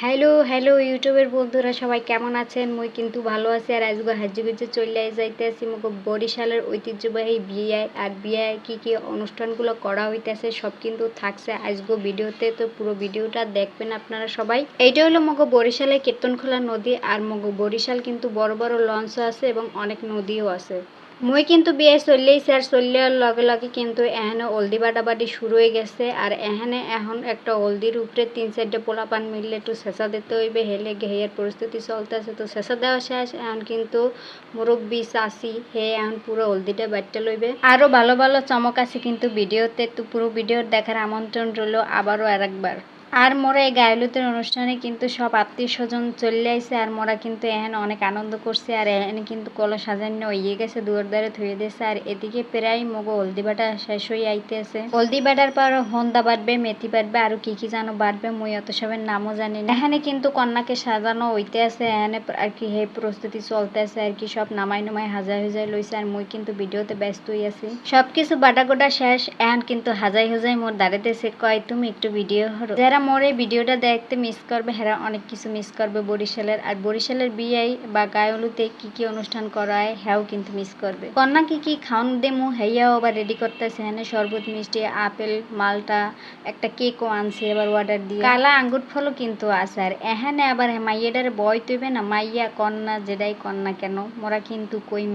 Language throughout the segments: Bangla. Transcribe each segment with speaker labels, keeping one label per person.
Speaker 1: হ্যালো হ্যালো ইউটিউবের বন্ধুরা সবাই কেমন আছেন? মুই কিন্তু ভালো আছি। আর আজকে হাজিগুজি চলে যাইতেছি মুখ বরিশালের ঐতিহ্যবাহী বিয়ে। আর বিয়ে কি কি অনুষ্ঠানগুলো করা হইতেছে সব কিন্তু থাকছে আজকে ভিডিওতে, তো পুরো ভিডিওটা দেখবেন আপনারা সবাই। এইটা হলো মুখ বরিশালের কীর্তনখোলা নদী। আর মুখ বরিশাল কিন্তু বড় বড় লঞ্চ আছে এবং অনেক নদীও আছে। মুই কিন্তু বিয়ে চললেইছি আর চললের লগে লগে কিন্তু এখানে হলদি বাটাবাটি শুরু হয়ে গেছে। আর এখানে এখন একটা হলদির উপরে 3-4টা পোলাপান মিললে একটু শেষা দিতে হইবে, হেলে ঘেয়ের পরিস্থিতি চলতেছে। তো শেষা দেওয়া শেষ, এখন কিন্তু মুরব্বী চাষি হে এখন পুরো হলদিটা বাটতে লইবে। আরও ভালো ভালো চমক আছে কিন্তু ভিডিওতে, তো পুরো ভিডিও দেখার আমন্ত্রণ রইল আবারও আরেকবার। আর মোরা এই গায়লুতের অনুষ্ঠানে কিন্তু সব আত্মীয় স্বজন চলে আইছে। আর মোরা কিন্তু এখানে অনেক আনন্দ করছে। আর এখানে কিন্তু কলস সাজানো হয়ে গেছে, দুয়ার দ্বারে থুয়ে দিয়েছে। আর এদিকে প্রায় মগো হলদি বাটা শেষ হয়ে আইতেছে। হলদি বাটার পর হন্দা বাটবে, মেথি বাটবে, আর কি কি যেন বাটবে, মুই অত সবের নামও জানি না। এখানে কিন্তু কন্যাকে সাজানো হইতে আছে, এখানে আর কি হে প্রস্তুতি চলতে আছে আর কি, সব নামাই নামাই হাজাই হাজাই লইছে। আর মুই কিন্তু ভিডিওতে ব্যস্ত হয়ে আছি। সবকিছু বাটা গোটা শেষ, এখন কিন্তু হাজাই হাজাই মোর দাঁড়াইতেছে, কয় তুমি একটু ভিডিও হরো। যারা মোর এই ভিডিওটা দেখতে মিস করবে হেরা অনেক কিছু মিস করবে বরিশালের। আর বরিশালের বিয়ে বা গায়লুতে কি কি অনুষ্ঠান করা হয় হ্যাও কিন্তু মিস করবে। কন্যা কি কি খাওন দেমু হেয়াও আবার রেডি করতেছে। এখানে শরবত, মিষ্টি, আপেল, মালটা, একটা কেকও আনছে এবার অর্ডার দিয়ে, কালা আঙ্গুর ফলও কিন্তু আছে। আর এখানে আবার মাইয়াটারে বয় তৈবে না, মাইয়া কন্যা যেটাই কন্যা কেন মোরা কিন্তু কই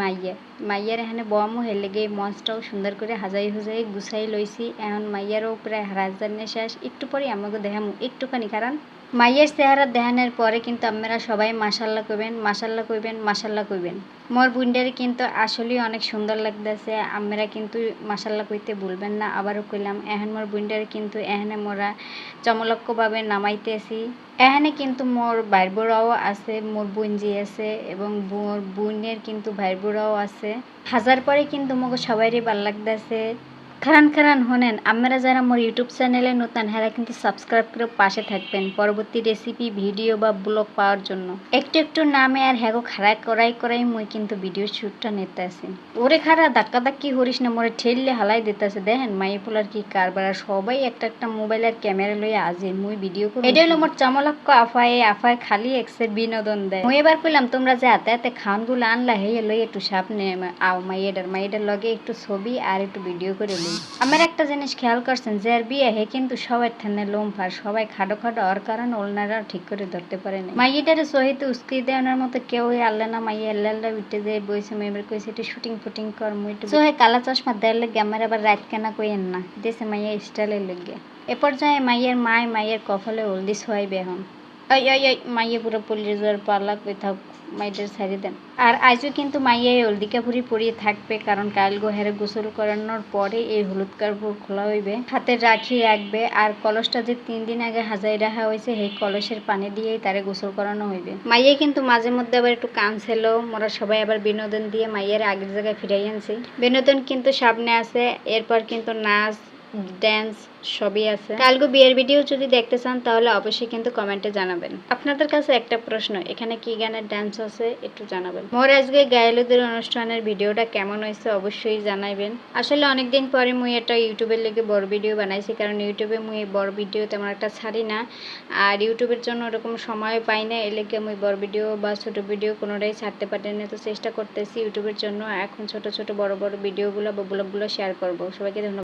Speaker 1: মাইয়ার এখানে বমও হেলে গে মঞ্চটাও সুন্দর করে হাজাই হুজাই গুছাই লইছি। এখন মাইয়ারও প্রায় হাজানে শেষ, একটু পরে আমাকে দেখামু একটুখানি কারণ মাইয়ের চেহারা দেখানোর পরে কিন্তু আপনারা সবাই মাশাল্লাহ কইবেন, মাশাল্লাহ কইবেন, মাশাল্লাহ কইবেন। মোর বুন্ডারে কিন্তু আসলেই অনেক সুন্দর লাগতেছে, আপনারা কিন্তু মাশাল্লাহ কইতে ভুলবেন না। আবারও কইলাম এখন মোর বুন্ডারে কিন্তু এখানে মোরা চমলক্যভাবে নামাইতেছি। এখানে কিন্তু মোর ভাই বোরাও আছে, মোর বুনজি আছে এবং মোর বোনের কিন্তু ভাই বোরাও আছে। হাজার পরে কিন্তু মোকে সবাইরই ভাল লাগতেছে। খারান হনেন, আপনারা যারা মোর ইউটিউব চ্যানেলে নতুন হেরা কিন্তু সাবস্ক্রাইব করে পাশে থাকবেন পরবর্তী রেসিপি, ভিডিও বা ব্লগ পাওয়ার জন্য। একটু একটু নামে আর হ্যাগো খাড়াই করাই মুই কিন্তু ভিডিও শ্যুটটা নিতে আসি। ওরে খারা ধাক্কা ধাক্কি হরিস না, মোরে ঠেললে হালাই দিতেছে। দেখেন মাইয়ে পোলার কি কারবার, আর সবাই একটা একটা মোবাইল আর ক্যামেরা লইয়া আজির মুই ভিডিও করি। এটা হলো মোর চমলক্ষ আফায় খালি এক্সের বিনোদন দেয়। মুই এবার কইলাম তোমরা যে হাতে হাতে খাওয়ানগুলো আনলা হেয়ে লই একটু সামনে আও মাইয়েটার লগে একটু ছবি আর একটু ভিডিও করে লই। আমার একটা জিনিস খেয়াল করছেন, যে আর বিয়ে হে কিন্তু সবাই ঠান্ডা লোম ফার, সবাই খাটো হওয়ার কারণে ওলনারা ঠিক করে ধরতে পারে না। মাইয়েটারে সহিত উস্কি দেওয়ার মতো কেউ আল্লে না, মাইয়া আল্লাহ উঠে যে বইছে মেয়ের কইছে একটু শুটিং ফুটিং কর, মুই একটু সোহে কালা চশমা দেওয়ার লেগে আমার আবার রাত কেনা কইেন না দেশে মাইয়া স্টাইলের লেগে। এ পর্যায়ে মাইয়ের কপালে হলদি ছোয়াইবে এখন। ওই মাইয়ে পুরো পুলিশ যাওয়ার পালা কোথাও মাইদের ছাড়ি দেন। আর আজও কিন্তু মাইয়া এই হলদি কাপড়ই পরিয়ে থাকবে, কারণ কাল গোহেরে গোসল করানোর পরে এই হলুদ কাপড় খোলা হইবে, হাতে রাখি রাখবে। আর কলসটা যে 3 দিন আগে হাজাই রাখা হয়েছে সেই কলসের পানি দিয়েই তারে গোসল করানো হইবে। মাইয়া কিন্তু মাঝে মধ্যে আবার একটু কানছিল, মোরা সবাই আবার বিনোদন দিয়ে মাইয়ার আগের জায়গায় ফিরাই আনছি। বিনোদন কিন্তু সামনে আছে, এরপর কিন্তু নাচ ড্যান্স সবই আছে। কালকে বিয়ের ভিডিও যদি দেখতে চান তাহলে অবশ্যই কিন্তু কমেন্টে জানাবেন। আপনাদের কাছে একটা প্রশ্ন, এখানে কি গানের ডান্স আছে একটু জানাবেন। মোর আজকে গায়লুদের অনুষ্ঠানের ভিডিওটা কেমন হয়েছে অবশ্যই জানাবেন। আসলে অনেকদিন পরে মুই এটা ইউটিউবের লেগে বড় ভিডিও বানাইছি, কারণ ইউটিউবে মুই বড় ভিডিও তেমন একটা ছাড়ি না। আর ইউটিউবের জন্য ওরকম সময় পাই না, এর লেগে মুই বড় ভিডিও বা ছোট ভিডিও কোনোটাই ছাড়তে পারি না। তো চেষ্টা করতেছি ইউটিউবের জন্য এখন ছোট ছোট বড় ভিডিওগুলো বা ব্লগগুলো শেয়ার করবো। সবাইকে ধন্যবাদ।